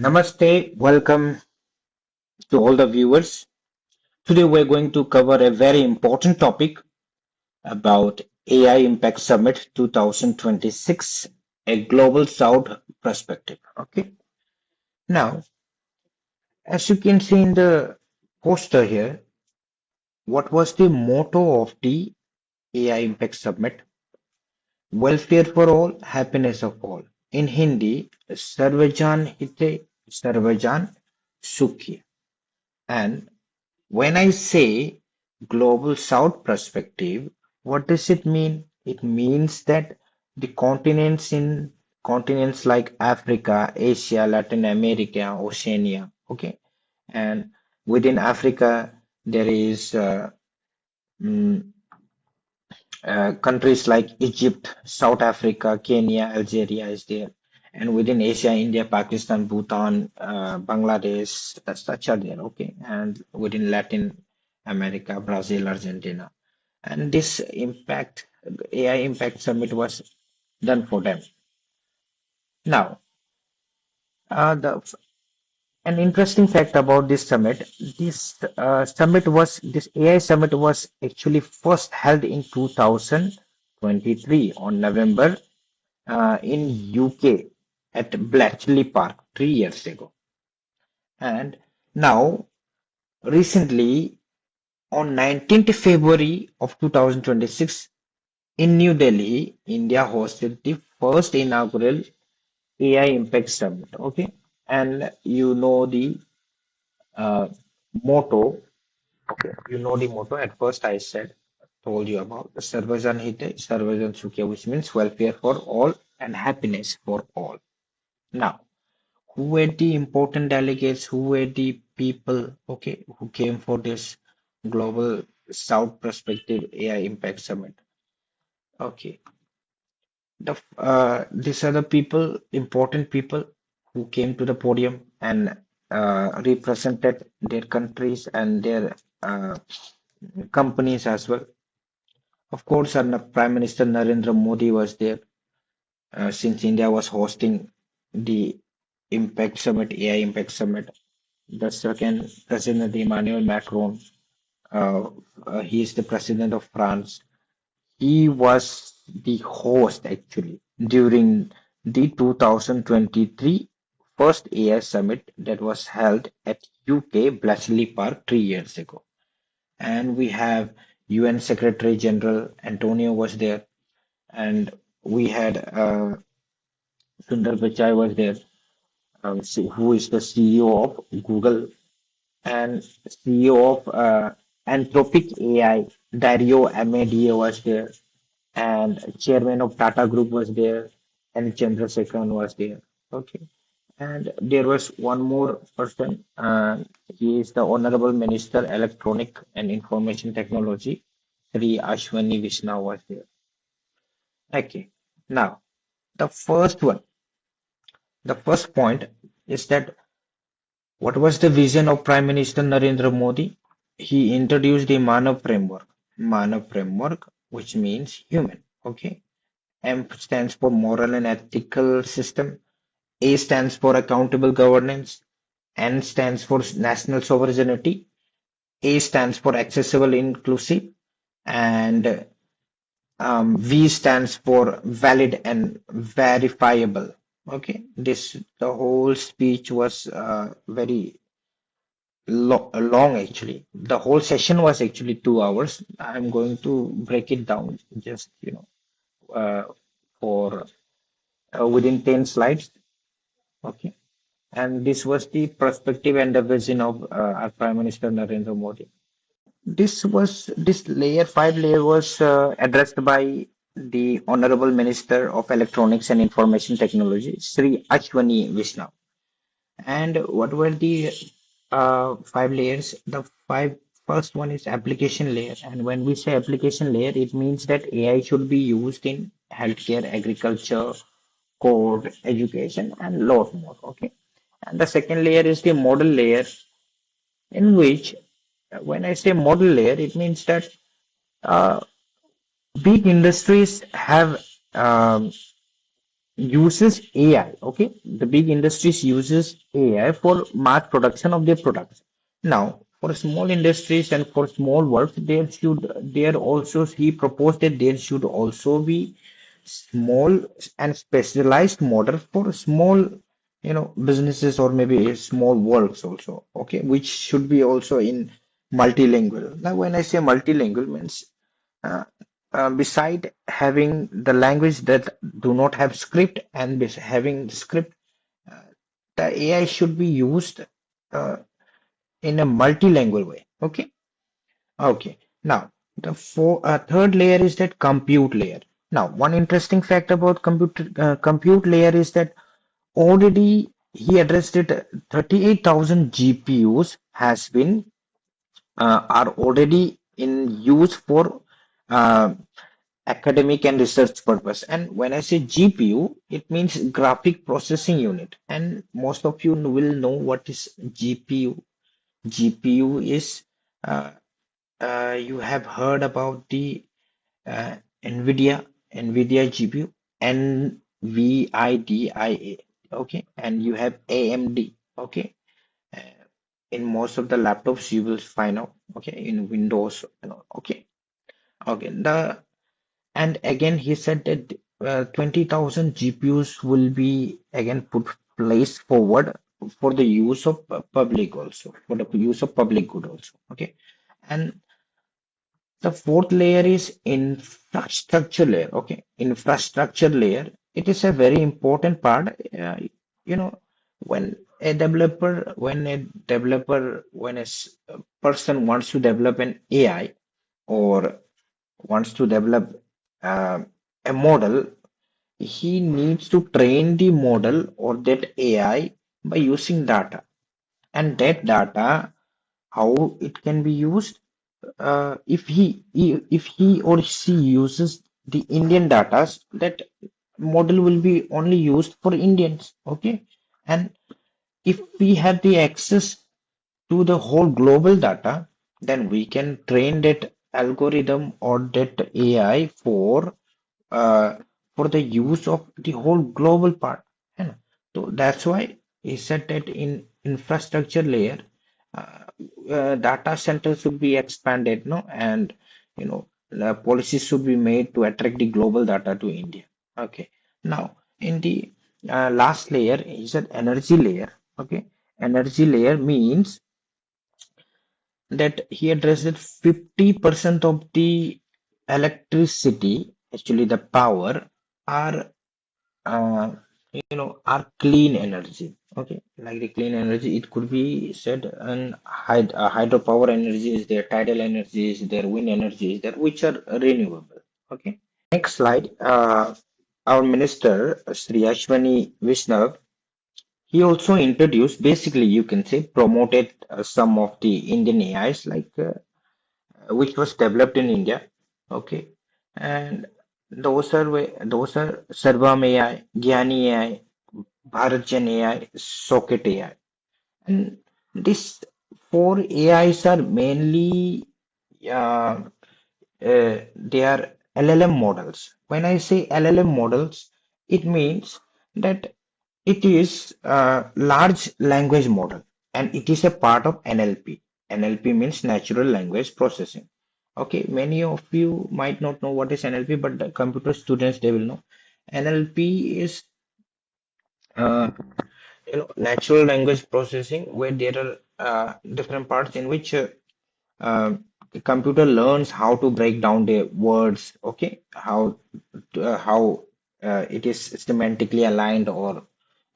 Namaste, welcome to all the viewers. Today we're going to cover a very important topic about AI Impact Summit 2026, a global south perspective. Okay. Now, as you can see in the poster here, what was the motto of the AI Impact Summit? Welfare for all, happiness of all. In Hindi, Sarvajan Hite, Sarvajan Sukhi. And when I say global south perspective, what does it mean? It means that the continents like Africa, Asia, Latin America, Oceania, okay, and within Africa there is mm, countries like Egypt, South Africa, Kenya, Algeria is there, and within Asia, India, Pakistan, Bhutan, Bangladesh, such are there, okay, and within Latin America, Brazil, Argentina, and this impact AI Impact Summit was done for them. Now, the an interesting fact about this summit: this AI summit was actually first held in 2023 on November in UK at Bletchley Park 3 years ago. And now, recently, on 19th February of 2026, in New Delhi, India hosted the first inaugural AI Impact Summit. Okay, and you know the uh, motto. Okay, you know the motto. At first, I told you about the Sarvajan Hite, Sarvajan Sukhya, which means welfare for all and happiness for all. Now, who were the important delegates? Who were the people, okay, who came for this Global South Perspective AI Impact Summit? Okay, these are the people, important people who came to the podium and represented their countries and their companies as well. Of course, Prime Minister Narendra Modi was there since India was hosting the Impact Summit, AI Impact Summit. The second President Emmanuel Macron, uh, he is the President of France. He was the host actually during the 2023 first AI Summit that was held at UK Bletchley Park 3 years ago. And we have UN Secretary General Antonio was there, and we had Sundar Pichai was there, who is the CEO of Google and CEO of Anthropic AI, Dario Amedeo was there, and chairman of Tata Group was there, and Chandrasekaran was there. Okay, and there was one more person. He is the Honorable Minister, Electronic and Information Technology, Sri Ashwani Vishnu was there. Okay, now the first one, the first point is that what was the vision of Prime Minister Narendra Modi? He introduced the Manav framework. Manav framework, which means human. Okay. M stands for moral and ethical system. A stands for accountable governance. N stands for national sovereignty. A stands for accessible, inclusive, and V stands for valid and verifiable. Okay, this the whole speech was very long actually. The whole session was actually 2 hours. I'm going to break it down just for within 10 slides. Okay, and this was the perspective and the vision of our Prime Minister Narendra Modi. This layer five layer was addressed by the Honorable Minister of Electronics and Information Technology, Sri Ashwani Vishnu. And what were the five layers? The five first one is application layer. And when we say application layer, it means that AI should be used in healthcare, agriculture, code, education, and lot more. Okay. And the second layer is the model layer, in which when I say model layer, it means that uh, big industries have um, uses AI. Okay, the big industries uses AI for mass production of their products. Now, for small industries and for small works, there also he proposed that there should also be small and specialized model for small, businesses or maybe small works also. Okay, which should be also in multilingual. Now, when I say multilingual means uh, beside having the language that do not have script and having the script, uh, the AI should be used uh, in a multilingual way. Okay. Okay. Now, third layer is that compute layer. Now, one interesting fact about compute layer is that already he addressed it. 38,000 GPUs has been are already in use for uh, academic and research purpose. And when I say GPU, it means graphic processing unit. And most of you will know what is GPU. GPU is uh, you have heard about the uh, NVIDIA GPU, NVIDIA. Okay, and you have AMD. Okay, uh, in most of the laptops you will find out. Okay, in Windows. Okay, okay. And again, he said that 20,000 GPUs will be again put placed forward for the use of public also, for the use of public good also. Okay. And the fourth layer is infrastructure layer. Okay. Infrastructure layer. It is a very important part. You know, when a person wants to develop an AI or wants to develop uh, a model, he needs to train the model or that AI by using data. And that data, how it can be used, if he or she uses the Indian data, that model will be only used for Indians. Okay, and if we have the access to the whole global data, then we can train that algorithm or that AI uh, for the use of the whole global part. है ना? So that's why he said that in infrastructure layer, uh, data centers should be expanded, no, and the policies should be made to attract the global data to India. Okay. Now, in the last layer, he said energy layer. Okay, energy layer means that he addressed 50% of the electricity, actually the power, are uh, are clean energy. Okay, like the clean energy, it could be said and hydropower energy is there, tidal energy is there, wind energy is there, which are renewable. Okay. Next slide. Our minister, Sri Ashwani Vishnav, he also introduced, basically, you can say, promoted some of the Indian AIs, like which was developed in India. Okay, and those are Sarvam AI, Gyani AI, Bharatjan AI, Socket AI, and these four AIs are mainly uh, they are LLM models. When I say LLM models, it means that it is a large language model and it is a part of NLP. NLP means natural language processing. Okay, many of you might not know what is NLP, but the computer students they will know. NLP is natural language processing where there are different parts in which the computer learns how to break down the words, okay, how it is semantically aligned or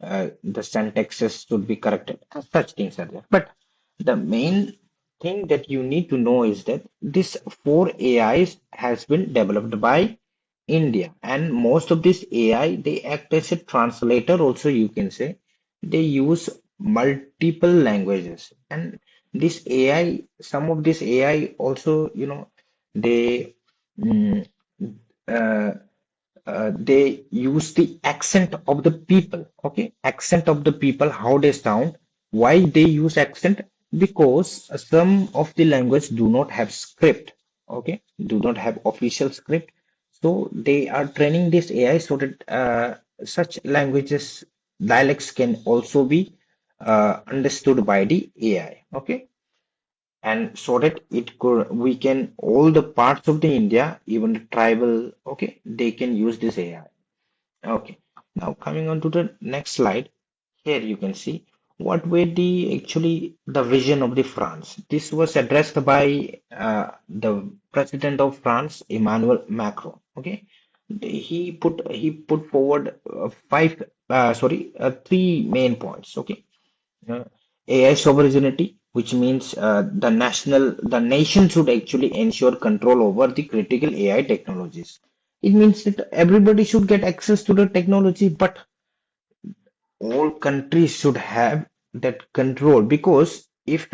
the syntaxes should be corrected. Such things are there. But the main thing that you need to know is that this four AIs has been developed by India, and most of this AI they act as a translator. Also, you can say they use multiple languages, and this AI, some of this AI also, they mm, uh, they use the accent of the people. Okay, accent of the people, how they sound. Why they use accent? Because some of the language do not have script. Okay, do not have official script. So they are training this AI so that such languages dialects can also be understood by the AI. Okay, and so that it could we can all the parts of the India, even the tribal. Okay, they can use this AI. Okay, now coming on to the next slide. Here you can see what were the actually the vision of the France. This was addressed by the president of France, Emmanuel Macron. Okay, he put forward three main points. Okay, uh, AI sovereignty, which means the nation should actually ensure control over the critical AI technologies. It means that everybody should get access to the technology, but all countries should have that control because if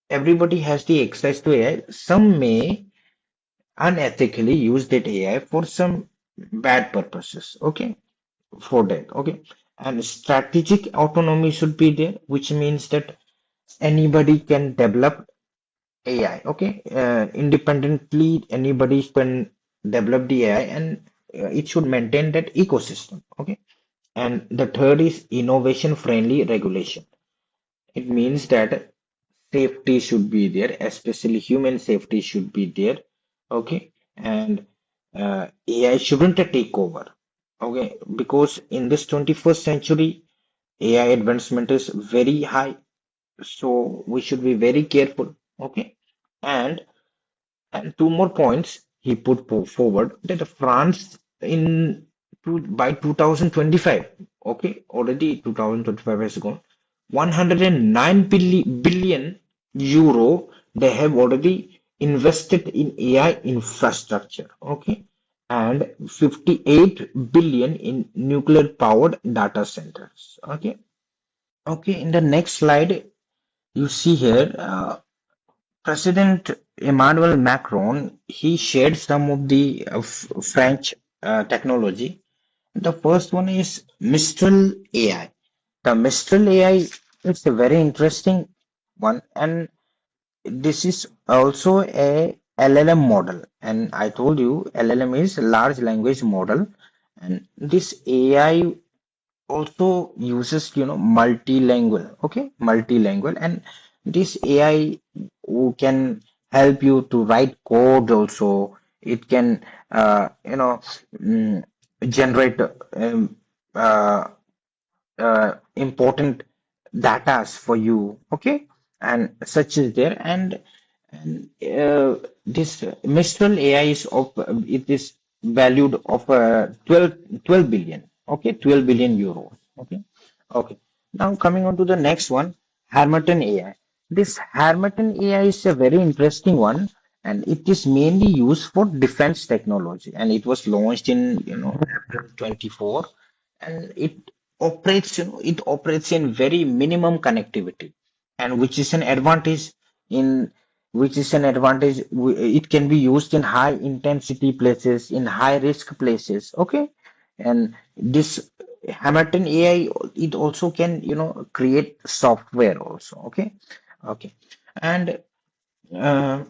everybody has the access to AI, some may unethically use that AI for some bad purposes. Okay, for that. Okay, and strategic autonomy should be there, which means that anybody can develop AI. Okay, independently, anybody can develop the AI, and it should maintain that ecosystem. Okay, and the third is innovation friendly regulation. It means that safety should be there, especially human safety should be there. Okay, and AI shouldn't take over. Okay, because in this 21st century, AI advancement is very high, so we should be very careful. Okay, and two more points he put forward that France by 2025, okay, already 2025 has gone, 109 billion euro they have already invested in AI infrastructure, okay, and 58 billion in nuclear powered data centers, okay. Okay, in the next slide, you see here. President Emmanuel Macron, he shared some of the French technology. The first one is Mistral AI. The Mistral AI is a very interesting one, and this is also a LLM model. And I told you LLM is large language model, and this AI also uses multilingual, okay, multilingual, and this AI who can help you to write code also. It can mm, generate uh, important datas for you, okay, and such is there. And this Mistral AI is of it is valued of 12 billion, okay, 12 billion euros, okay. Okay, now coming on to the next one, Harmattan AI. This Harmattan AI is a very interesting one, and it is mainly used for defense technology, and it was launched in April 24, and it operates in very minimum connectivity, and in which is an advantage. It can be used in high intensity places, in high risk places, okay. And this Hamilton AI, it also can create software also, okay. Okay, and uh,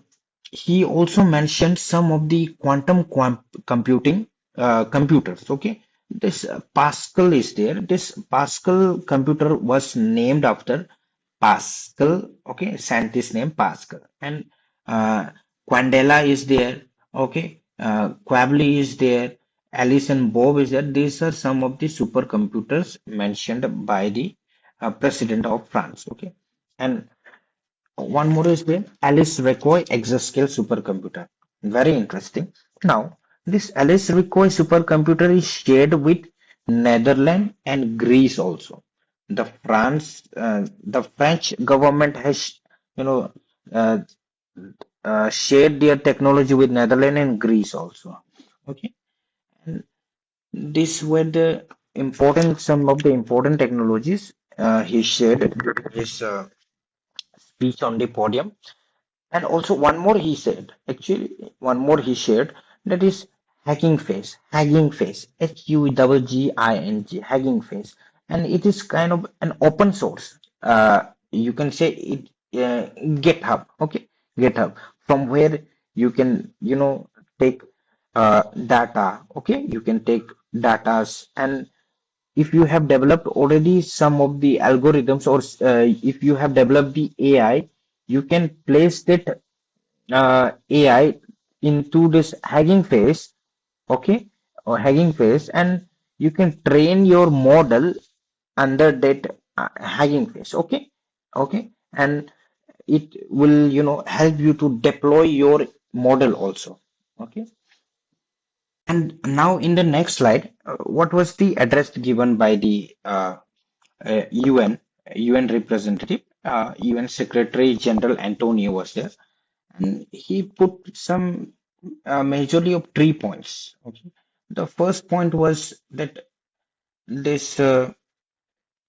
he also mentioned some of the computing computers. Okay, this Pascal is there. This Pascal computer was named after Pascal. Okay, scientist name Pascal, and uh, Quandela is there. Okay, Quably is there. Alice and Bob is there. These are some of the supercomputers mentioned by the president of France. Okay, and one more is the Alice Recoy exascale supercomputer. Very interesting. Now, this Alice Recoy supercomputer is shared with Netherlands and Greece also. The French government has, you know, uh, shared their technology with Netherlands and Greece also. Okay, and these were some of the important technologies he shared in his speech on the podium. And also one more he shared, that is Hugging Face, HUGGING, Hugging Face, and it is kind of an open source. You can say it GitHub, okay, GitHub, from where you can take. data. Okay, you can take datas, and if you have developed already some of the algorithms, or if you have developed the AI, you can place that AI into this Hugging Face, okay, or Hugging Face, and you can train your model under that Hugging Face, okay, okay, and it will, help you to deploy your model also, okay. And now in the next slide, what was the address given by the UN representative, UN Secretary General Antonio was there, and he put some majorly of 3 points. Okay, the first point was that this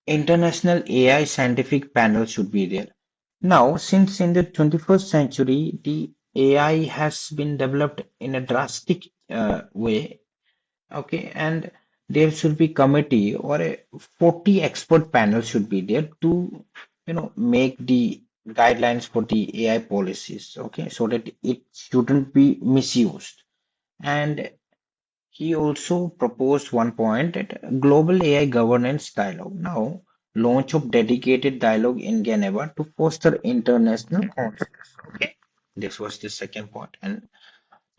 international AI scientific panel should be there. Now, since in the 21st century, the AI has been developed in a drastic way. Okay, and there should be committee or a 40 expert panel should be there to, make the guidelines for the AI policies. Okay, so that it shouldn't be misused. And he also proposed one point that global AI governance dialogue. Now, launch of dedicated dialogue in Geneva to foster international consensus. Okay, this was the second point. And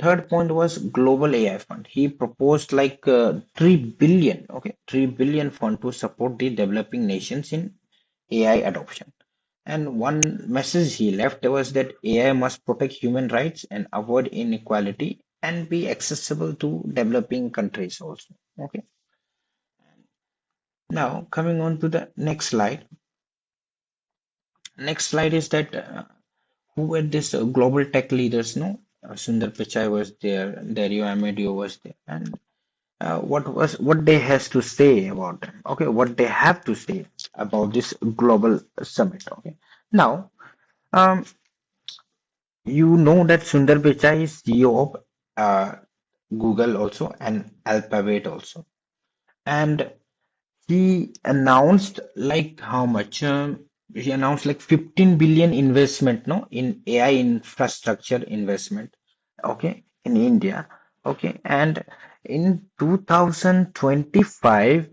third point was global AI fund. He proposed like 3 billion, okay, 3 billion fund to support the developing nations in AI adoption. And one message he left was that AI must protect human rights and avoid inequality and be accessible to developing countries also. Okay. Now coming on to the next slide. Next slide is that who were these global tech leaders? No, Sundar Pichai was there, Dario Amedeo was there, and what they has to say about them. Okay, what they have to say about this global summit. Okay, now you know that Sundar Pichai is CEO of Google also and Alphabet also, and he announced like how much? He announced like 15 billion investment, no, in AI infrastructure investment. Okay, in India. Okay, and in 2025,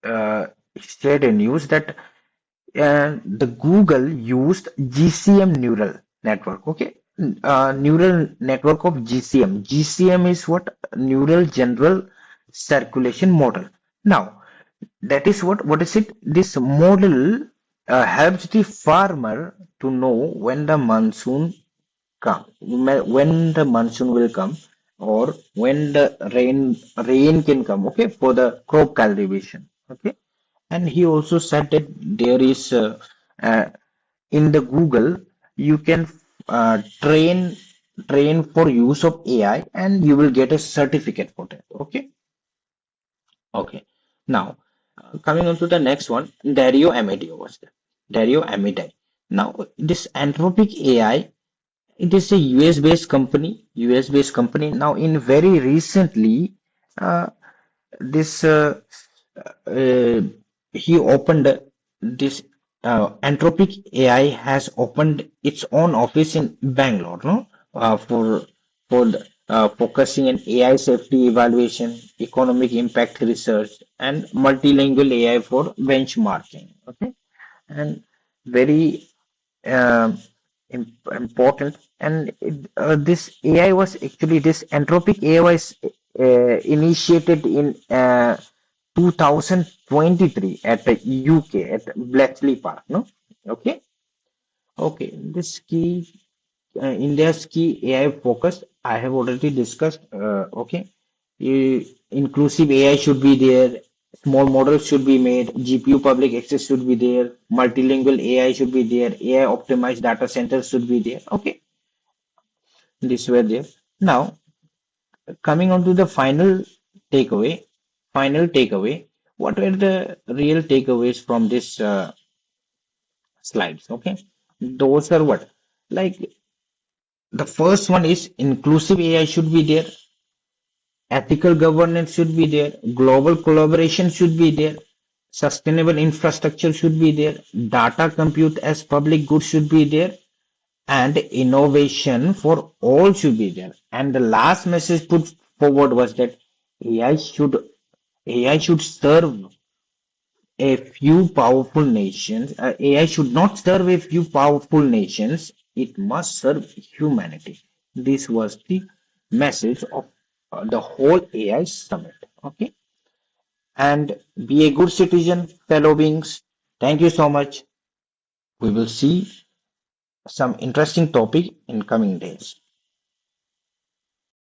shared a news that the Google used GCM neural network. Okay, neural network of GCM. GCM is what? Neural General Circulation Model. Now, that is what is it? This model helps the farmer to know when the monsoon when the monsoon will come, or when the rain can come, okay, for the crop cultivation. Okay, and he also said that there is uh, in the Google you can train for use of AI, and you will get a certificate for that. Okay, okay. Now coming on to the next one, Dario Amedeo was there. Dario Amedei. Now this Anthropic AI, it is a US based company. US based company. Now in very recently, uh, this uh, he opened this Anthropic AI has opened its own office in Bangalore, no, for focusing on AI safety evaluation, economic impact research, and multilingual AI for benchmarking. Okay, and very important. And this AI was actually this Anthropic AI was initiated in 2023 at the UK at Bletchley Park. No, okay, okay. This key India's key AI focus I have already discussed. Okay, inclusive AI should be there. Small models should be made. GPU public access should be there. Multilingual AI should be there. AI optimized data centers should be there. Okay, this were there. Now coming on to the takeaway. Final takeaway. What were the real takeaways from this slides? Okay, those are what, like, the first one is inclusive AI should be there, ethical governance should be there, global collaboration should be there, sustainable infrastructure should be there, data compute as public good should be there, and innovation for all should be there. And the last message put forward was that AI should AI should serve a few powerful nations. AI should not serve a few powerful nations. It must serve humanity. This was the message of the whole AI summit. Okay, and be a good citizen, fellow beings. Thank you so much. We will see some interesting topic in coming days.